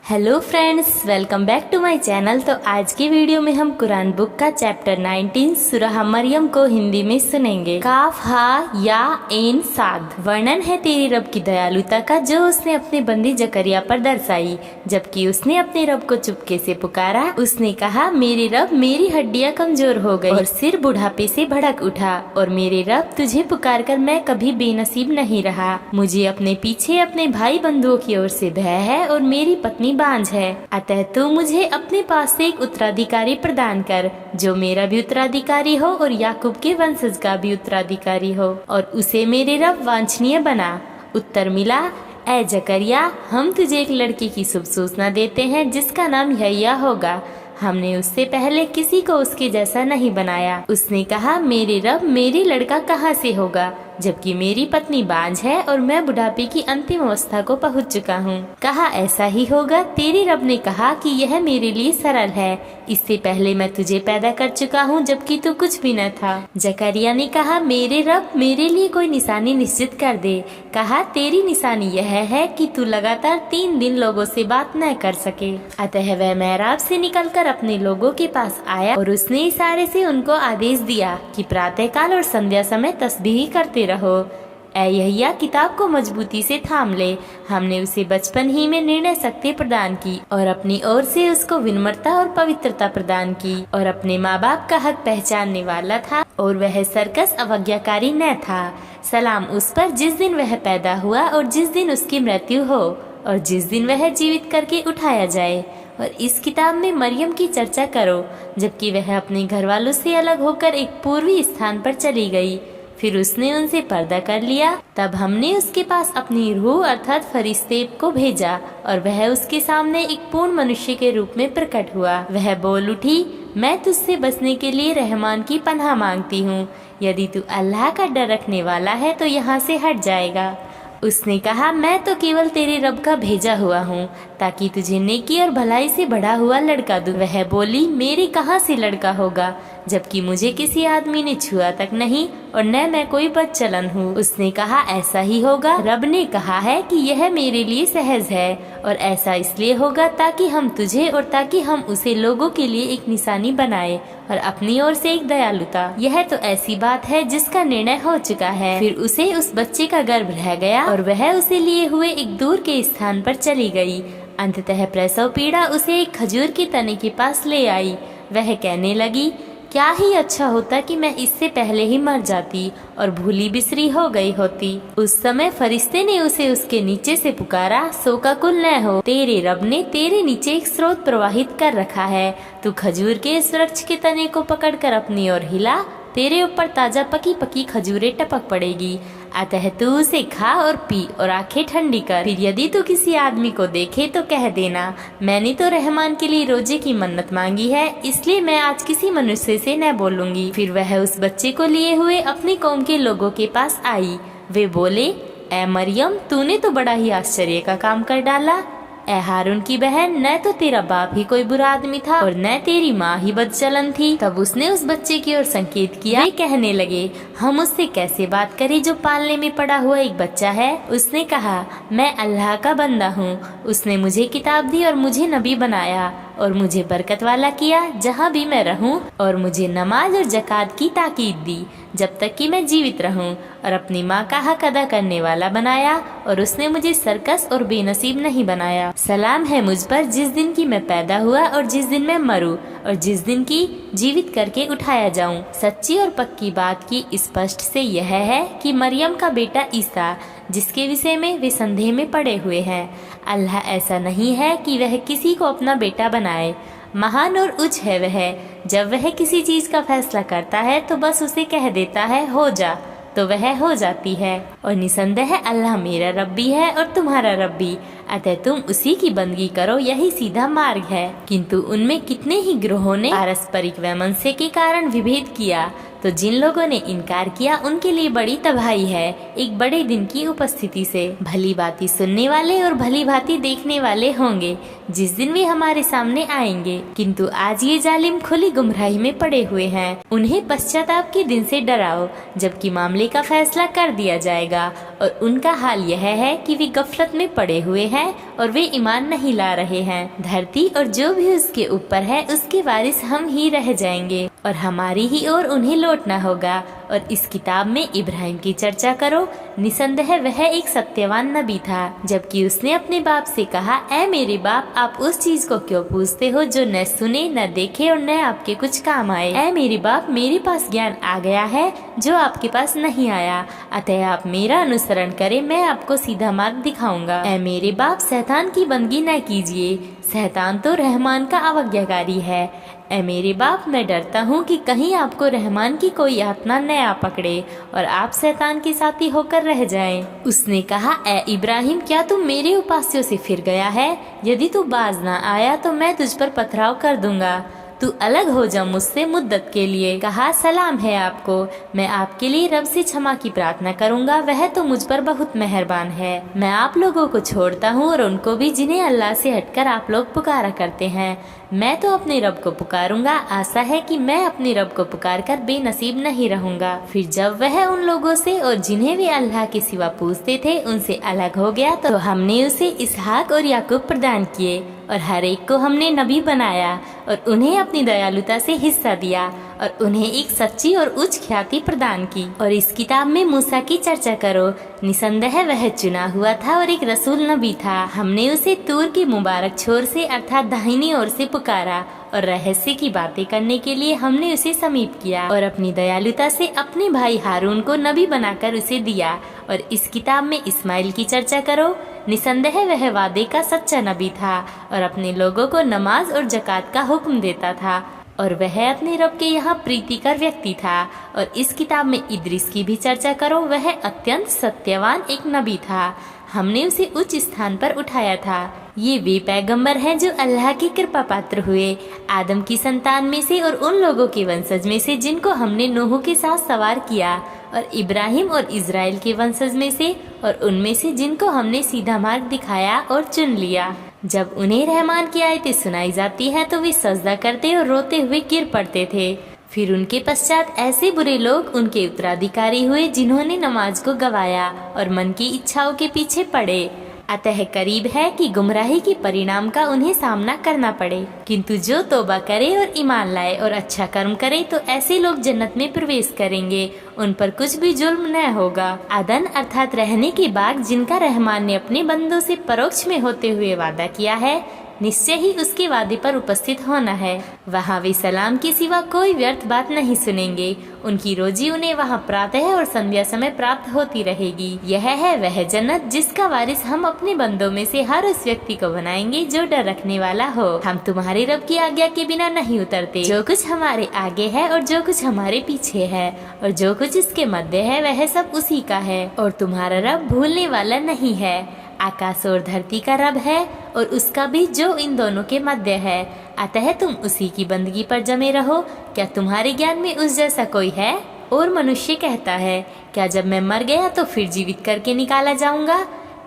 Hello friends, welcome back to my channel. तो आज की वीडियो में हम कुरान बुक का चैप्टर 19 सूरह मरियम को हिंदी में सुनेंगे। काफ हा या एन साद। वर्णन है तेरी रब की दयालुता का जो उसने अपने बंदी जकरिया पर दर्शाई। जबकि उसने अपने रब को चुपके से पुकारा, उसने कहा, मेरे रब, मेरी हड्डियां कमजोर हो गई और सिर बुढ़ापे से भड़क उठा, और मेरे रब, तुझे पुकार कर मैं कभी बेनसीब नहीं रहा। मुझे अपने पीछे अपने भाई बंधुओं की ओर से भय है और मेरी पत्नी बांझ है। अतः तू मुझे अपने पास से एक उत्तराधिकारी प्रदान कर जो मेरा भी उत्तराधिकारी हो और याकूब के वंशज का भी उत्तराधिकारी हो, और उसे मेरे रब वांछनीय बना। उत्तर मिला, ऐ जकरिया, हम तुझे एक लड़के की शुभ सूचना देते हैं जिसका नाम यहया होगा। हमने उससे पहले किसी को उसके जैसा नहीं बनाया। उसने कहा, मेरे रब, मेरी लड़का कहाँ से होगा जबकि मेरी पत्नी बांझ है और मैं बुढ़ापे की अंतिम अवस्था को पहुंच चुका हूँ। कहा, ऐसा ही होगा। तेरे रब ने कहा कि यह मेरे लिए सरल है। इससे पहले मैं तुझे पैदा कर चुका हूँ जबकि तू कुछ भी न था। जकरिया ने कहा, मेरे रब, मेरे लिए कोई निशानी निश्चित कर दे। कहा, तेरी निशानी यह है कि तू लगातार 3 दिन लोगों से बात न कर सके। अतः वह मेहराब से निकलकर अपने लोगों के पास आया और उसने इशारे से उनको आदेश दिया कि प्रातःकाल और संध्या समय तस्बीह करते रहो। ऐ यहया, किताब को मजबूती से थाम ले। हमने उसे बचपन ही में निर्णय शक्ति प्रदान की और अपनी ओर से उसको विनम्रता और पवित्रता प्रदान की, और अपने माँ बाप का हक पहचानने वाला था और वह सरकस अवज्ञाकारी न था। सलाम उस पर जिस दिन वह पैदा हुआ और जिस दिन उसकी मृत्यु हो और जिस दिन वह जीवित करके उठाया जाए। और इस किताब में मरियम की चर्चा करो जबकि वह अपने घर वालों से अलग होकर एक पूर्वी स्थान पर चली गई। फिर उसने उनसे पर्दा कर लिया। तब हमने उसके पास अपनी रूह अर्थात फरिश्ते को भेजा और वह उसके सामने एक पूर्ण मनुष्य के रूप में प्रकट हुआ। वह बोल उठी, मैं तुझसे बचने के लिए रहमान की पनाह मांगती हूँ। यदि तू अल्लाह का डर रखने वाला है तो यहाँ से हट जाएगा। उसने कहा, मैं तो केवल तेरे रब का भेजा हुआ हूँ ताकि तुझे नेकी और भलाई से बढ़ा हुआ लड़का दूं। वह बोली, मेरे कहाँ से लड़का होगा जबकि मुझे किसी आदमी ने छुआ तक नहीं और न मैं कोई बदचलन हूँ। उसने कहा, ऐसा ही होगा। रब ने कहा है कि यह मेरे लिए सहज है और ऐसा इसलिए होगा ताकि हम तुझे और ताकि हम उसे लोगों के लिए एक निशानी बनाए और अपनी ओर से एक दयालुता। यह तो ऐसी बात है जिसका निर्णय हो चुका है। फिर उसे उस बच्चे का गर्भ रह गया और वह उसे लिए हुए एक दूर के स्थान पर चली गई। अंततः प्रसव पीड़ा उसे एक खजूर के तने के पास ले आई। वह कहने लगी, क्या ही अच्छा होता कि मैं इससे पहले ही मर जाती और भूली बिसरी हो गई होती। उस समय फरिश्ते ने उसे उसके नीचे से पुकारा, शोकाकुल न हो, तेरे रब ने तेरे नीचे एक स्रोत प्रवाहित कर रखा है। तू खजूर के इस वृक्ष के तने को पकड़कर अपनी ओर हिला, तेरे ऊपर ताजा पकी पकी खजूरें टपक पड़ेगी। अतः तू उसे खा और पी और आंखें ठंडी कर। फिर यदि तू किसी आदमी को देखे तो कह देना, मैंने तो रहमान के लिए रोजे की मन्नत मांगी है, इसलिए मैं आज किसी मनुष्य से न बोलूंगी। फिर वह उस बच्चे को लिए हुए अपनी कौम के लोगों के पास आई। वे बोले, ऐ मरियम, तूने तो बड़ा ही आश्चर्य का काम कर डाला। ऐ हारून की बहन, न तो तेरा बाप ही कोई बुरा आदमी था और न तेरी माँ ही बदचलन थी। तब उसने उस बच्चे की ओर संकेत किया। वे कहने लगे, हम उससे कैसे बात करें जो पालने में पड़ा हुआ एक बच्चा है। उसने कहा, मैं अल्लाह का बंदा हूँ। उसने मुझे किताब दी और मुझे नबी बनाया और मुझे बरकत वाला किया जहाँ भी मैं रहूं, और मुझे नमाज और जकात की ताकीद दी जब तक कि मैं जीवित रहूं, और अपनी माँ का हक अदा करने वाला बनाया, और उसने मुझे सरकस और बेनसीब नहीं बनाया। सलाम है मुझ पर जिस दिन की मैं पैदा हुआ और जिस दिन मैं मरूं और जिस दिन की जीवित करके उठाया जाऊं। सच्ची और पक्की बात की स्पष्ट से यह है कि मरियम का बेटा ईसा, जिसके विषय में वे संदेह में पड़े हुए हैं, अल्लाह ऐसा नहीं है कि वह किसी को अपना बेटा बनाए। महान और उच्च है वह। जब वह किसी चीज का फैसला करता है तो बस उसे कह देता है, हो जा, तो वह हो जाती है। और निसंदेह अल्लाह मेरा रब्बी है और तुम्हारा रब्बी, अतः तुम उसी की बंदगी करो, यही सीधा मार्ग है। किंतु उनमें कितने ही ग्रोहों ने पारस्परिक वैमनस्य के कारण विभेद किया, तो जिन लोगों ने इनकार किया उनके लिए बड़ी तबाही है एक बड़े दिन की उपस्थिति से। भली भांति सुनने वाले और भली भांति देखने वाले होंगे जिस दिन वे हमारे सामने आएंगे, किंतु आज ये जालिम खुली गुमराही में पड़े हुए हैं। उन्हें पश्चाताप के दिन से डराओ जबकि मामले का फैसला कर दिया जाएगा, और उनका हाल यह है कि वे गफलत में पड़े हुए हैं और वे ईमान नहीं ला रहे हैं। धरती और जो भी उसके ऊपर है उसके वारिस हम ही रह जाएंगे और हमारी ही ओर उन्हें लौटना होगा। और इस किताब में इब्राहिम की चर्चा करो। निसंदेह वह एक सत्यवान नबी था, जबकि उसने अपने बाप से कहा, ऐ मेरे बाप, आप उस चीज को क्यों पूछते हो जो न सुने, न देखे और न आपके कुछ काम आए। ऐ मेरे बाप, मेरे पास ज्ञान आ गया है जो आपके पास नहीं आया, अतः आप मेरा अनुसरण करें, मैं आपको सीधा मार्ग दिखाऊंगा। ऐ मेरे बाप, शैतान की बंदगी न कीजिए, शैतान तो रहमान का अवज्ञाकारी है। ऐ मेरे बाप, मैं डरता हूँ कि कहीं आपको रहमान की कोई यातना न आ पकड़े और आप शैतान के साथी होकर रह जाएं। उसने कहा, ऐ इब्राहिम, क्या तू मेरे उपास्यों से फिर गया है? यदि तू बाज ना आया तो मैं तुझ पर पथराव कर दूंगा। तू अलग हो जा मुझसे मुद्दत के लिए। कहा, सलाम है आपको, मैं आपके लिए रब से क्षमा की प्रार्थना करूंगा, वह तो मुझ पर बहुत मेहरबान है। मैं आप लोगों को छोड़ता हूँ और उनको भी जिन्हें अल्लाह से हटकर आप लोग पुकारा करते हैं। मैं तो अपने रब को पुकारूंगा, आशा है कि मैं अपने रब को पुकार कर बेनसीब नहीं रहूंगा। फिर जब वह उन लोगों से और जिन्हें वे अल्लाह के सिवा पूजते थे उनसे अलग हो गया तो हमने उसे इसहाक और याकूब प्रदान किए और हर एक को हमने नबी बनाया और उन्हें अपनी दयालुता से हिस्सा दिया और उन्हें एक सच्ची और उच्च ख्याति प्रदान की। और इस किताब में मूसा की चर्चा करो। निसंदेह वह चुना हुआ था और एक रसूल नबी था। हमने उसे तूर की मुबारक छोर से अर्थात दाहिनी ओर से पुकारा और रहस्य की बातें करने के लिए हमने उसे समीप किया और अपनी दयालुता से अपने भाई हारून को नबी बनाकर उसे दिया। और इस किताब में इस्माइल की चर्चा करो। निसंदेह वह वादे का सच्चा नबी था और अपने लोगों को नमाज और जकात का हुक्म देता था और वह अपने रब के यहाँ प्रीतिकर व्यक्ति था। और इस किताब में इद्रिस की भी चर्चा करो। वह अत्यंत सत्यवान एक नबी था, हमने उसे उच्च स्थान पर उठाया था। ये वे पैगंबर हैं जो अल्लाह की कृपा पात्र हुए, आदम की संतान में से और उन लोगों के वंशज में से जिनको हमने नूह के साथ सवार किया, और इब्राहिम और इज़राइल के वंशज में से और उनमें से जिनको हमने सीधा मार्ग दिखाया और चुन लिया। जब उन्हें रहमान की आयतें सुनाई जाती हैं तो वे सजदा करते और रोते हुए गिर पड़ते थे। फिर उनके पश्चात ऐसे बुरे लोग उनके उत्तराधिकारी हुए जिन्होंने नमाज को गवाया और मन की इच्छाओं के पीछे पड़े। अतः करीब है कि गुमराही के परिणाम का उन्हें सामना करना पड़े। किंतु जो तौबा करे और ईमान लाए और अच्छा कर्म करे तो ऐसे लोग जन्नत में प्रवेश करेंगे, उन पर कुछ भी जुल्म न होगा। अदन अर्थात रहने के बाग जिनका रहमान ने अपने बंदों से परोक्ष में होते हुए वादा किया है, निश्चय ही उसके वादे पर उपस्थित होना है। वहाँ वे सलाम के सिवा कोई व्यर्थ बात नहीं सुनेंगे। उनकी रोजी उन्हें वहाँ प्रातः और संध्या समय प्राप्त होती रहेगी। यह है वह जन्नत जिसका वारिस हम अपने बंदों में से हर उस व्यक्ति को बनाएंगे जो डर रखने वाला हो। हम तुम्हारे रब की आज्ञा के बिना नहीं उतरते। जो कुछ हमारे आगे है और जो कुछ हमारे पीछे है और जो कुछ इसके मध्य है वह सब उसी का है, और तुम्हारा रब भूलने वाला नहीं है। आकाश और धरती का रब है और उसका भी जो इन दोनों के मध्य है, अतः तुम उसी की बंदगी पर जमे रहो। क्या तुम्हारे ज्ञान में उस जैसा कोई है? और मनुष्य कहता है, क्या जब मैं मर गया तो फिर जीवित करके निकाला जाऊंगा?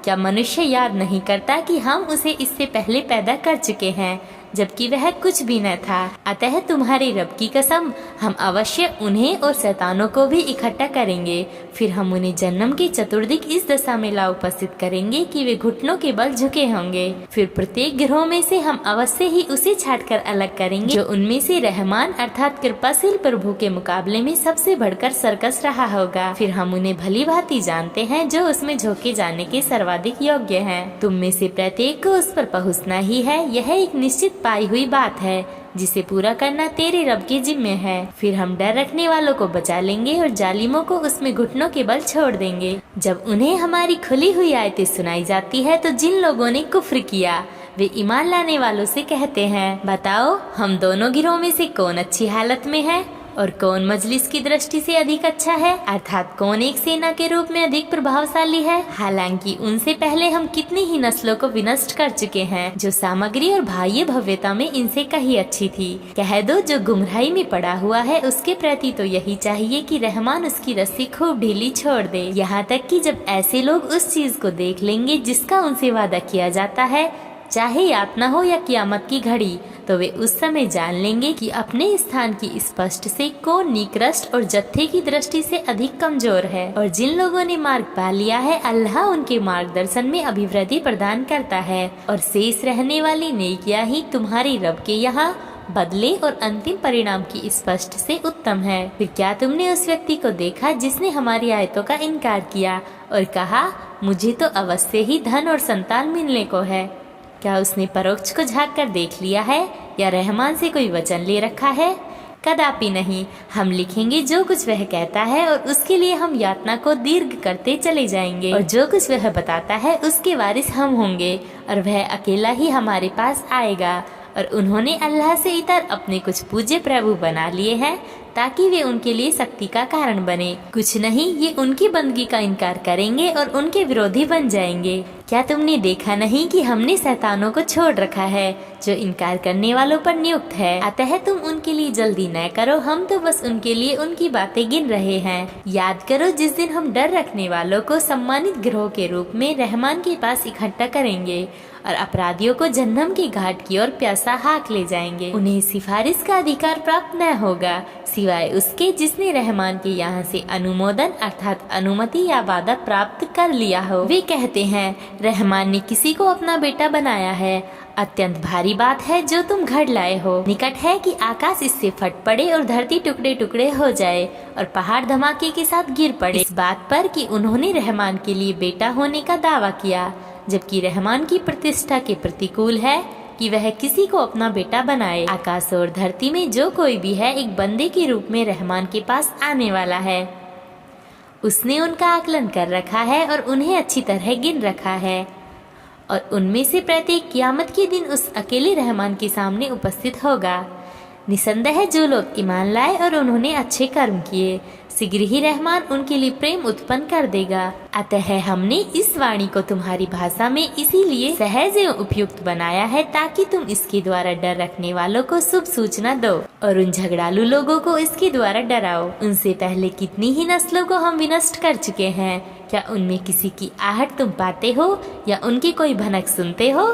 क्या मनुष्य याद नहीं करता कि हम उसे इससे पहले पैदा कर चुके हैं, जबकि वह कुछ भी न था। अतः तुम्हारे रब की कसम, हम अवश्य उन्हें और शैतानों को भी इकट्ठा करेंगे, फिर हम उन्हें जन्म की चतुर्दिक इस दशा में ला उपस्थित करेंगे कि वे घुटनों के बल झुके होंगे। फिर प्रत्येक गिरोह में से हम अवश्य ही उसे छांटकर अलग करेंगे जो उनमें से रहमान अर्थात कृपाशील प्रभु के मुकाबले में सबसे बढ़कर सरकस रहा होगा। फिर हम उन्हें भली भांति जानते हैं जो उसमें झोंके जाने के सर्वाधिक योग्य हैं। तुम में से प्रत्येक को उस पर पहुँचना ही है, यह एक निश्चित पाई हुई बात है जिसे पूरा करना तेरे रब के जिम्मे है। फिर हम डर रखने वालों को बचा लेंगे और जालिमों को उसमें घुटनों के बल छोड़ देंगे। जब उन्हें हमारी खुली हुई आयतें सुनाई जाती है तो जिन लोगों ने कुफ्र किया वे ईमान लाने वालों से कहते हैं, बताओ हम दोनों गिरोह में से कौन अच्छी हालत में है और कौन मजलिस की दृष्टि से अधिक अच्छा है, अर्थात कौन एक सेना के रूप में अधिक प्रभावशाली है। हालांकि उनसे पहले हम कितनी ही नस्लों को विनष्ट कर चुके हैं जो सामग्री और बाह्य भव्यता में इनसे कहीं अच्छी थी। कह दो जो गुमराही में पड़ा हुआ है उसके प्रति तो यही चाहिए कि रहमान उसकी रस्सी खूब ढीली छोड़ दे, यहाँ तक कि जब ऐसे लोग उस चीज को देख लेंगे जिसका उनसे वादा किया जाता है, चाहे यातना हो या कियामत की घड़ी, तो वे उस समय जान लेंगे कि अपने स्थान की स्पष्ट से कौन निकृष्ट और जत्थे की दृष्टि से अधिक कमजोर है। और जिन लोगों ने मार्ग पा लिया है, अल्लाह उनके मार्गदर्शन में अभिवृद्धि प्रदान करता है और शेष रहने वाली नेकियां ही तुम्हारी रब के यहाँ बदले और अंतिम परिणाम की स्पष्ट से उत्तम है। फिर क्या तुमने उस व्यक्ति को देखा जिसने हमारी आयतों का इनकार किया और कहा, मुझे तो अवश्य ही धन और संतान मिलने को है। क्या उसने परोक्ष को झाँक कर देख लिया है या रहमान से कोई वचन ले रखा है? कदापि नहीं। हम लिखेंगे जो कुछ वह कहता है और उसके लिए हम यातना को दीर्घ करते चले जाएंगे, और जो कुछ वह बताता है उसके वारिस हम होंगे और वह अकेला ही हमारे पास आएगा। और उन्होंने अल्लाह से इतर अपने कुछ पूज्य प्रभु बना लिए हैं ताकि वे उनके लिए शक्ति का कारण बने। कुछ नहीं, ये उनकी बंदगी का इनकार करेंगे और उनके विरोधी बन जाएंगे। क्या तुमने देखा नहीं कि हमने शैतानों को छोड़ रखा है जो इनकार करने वालों पर नियुक्त है। अतः तुम उनके लिए जल्दी न करो, हम तो बस उनके लिए उनकी बातें गिन रहे हैं। याद करो जिस दिन हम डर रखने वालों को सम्मानित गिरोह के रूप में रहमान के पास इकट्ठा करेंगे और अपराधियों को जहन्नम की घाट की ओर प्यासा हाँक ले जाएंगे। उन्हें सिफारिश का अधिकार प्राप्त न होगा सिवाय उसके जिसने रहमान के यहाँ से अनुमोदन अर्थात अनुमति या वादा प्राप्त कर लिया हो। वे कहते हैं, रहमान ने किसी को अपना बेटा बनाया है। अत्यंत भारी बात है जो तुम घड़ लाए हो। निकट है कि आकाश इससे फट पड़े और धरती टुकड़े टुकड़े हो जाए और पहाड़ धमाके के साथ गिर पड़े, इस बात पर कि उन्होंने रहमान के लिए बेटा होने का दावा किया, जबकि रहमान की प्रतिष्ठा के प्रतिकूल है कि वह किसी को अपना बेटा बनाए। आकाश और धरती में जो कोई भी है एक बंदे के रूप में रहमान के पास आने वाला है। उसने उनका आकलन कर रखा है और उन्हें अच्छी तरह गिन रखा है, और उनमें से प्रत्येक कियामत के दिन उस अकेले रहमान के सामने उपस्थित होगा। निसंदेह जो लोग ईमान लाए और उन्होंने अच्छे कर्म किए, शीघ्र ही रहमान उनके लिए प्रेम उत्पन्न कर देगा। अतः हमने इस वाणी को तुम्हारी भाषा में इसीलिए सहज एवं उपयुक्त बनाया है ताकि तुम इसके द्वारा डर रखने वालों को शुभ सूचना दो और उन झगड़ालू लोगों को इसके द्वारा डराओ। उनसे पहले कितनी ही नस्लों को हम विनष्ट कर चुके हैं। क्या उनमें किसी की आहट तुम पाते हो या उनकी कोई भनक सुनते हो?